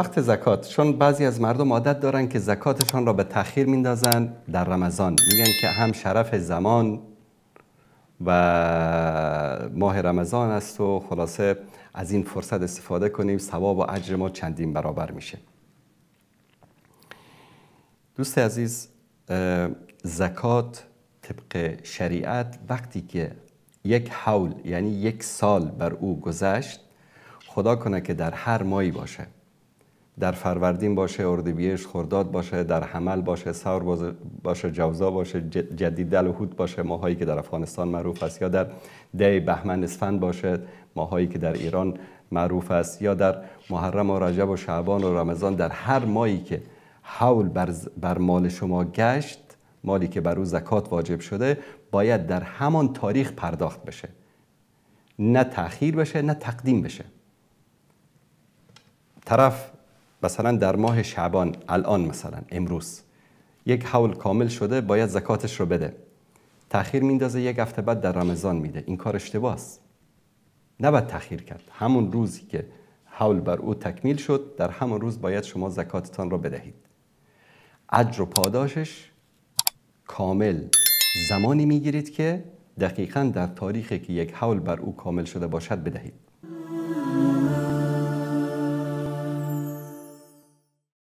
وقت زکات، چون بعضی از مردم عادت دارن که زکاتشان را به تأخیر میندازن در رمضان، میگن که هم شرف زمان و ماه رمضان است و خلاصه از این فرصت استفاده کنیم، ثواب و اجر ما چندین برابر میشه. دوست عزیز، زکات طبق شریعت وقتی که یک حول یعنی یک سال بر او گذشت، خدا کنه که در هر ماهی باشه، در فروردین باشه، اردیبهشت، خرداد باشه، در حمل باشه، ثور باشه، جوزا باشه، جدیدل و هود باشه، ماهایی که در افغانستان معروف است، یا در دی بهمن اسفند باشه، ماهایی که در ایران معروف است، یا در محرم و رجب و شعبان و رمضان، در هر ماهی که حول بر مال شما گشت، مالی که بر او زکات واجب شده، باید در همان تاریخ پرداخت بشه، نه تأخیر بشه نه تقدیم بشه. طرف مثلا در ماه شعبان، الان مثلا امروز یک حول کامل شده، باید زکاتش رو بده، تأخیر میندازه، یک هفته بعد در رمضان میده، این کار اشتباه است. نباید تأخیر کرد، همون روزی که حول بر او تکمیل شد، در همون روز باید شما زکاتتان رو بدهید. اجر و پاداشش کامل زمانی میگیرید که دقیقاً در تاریخی که یک حول بر او کامل شده باشد بدهید.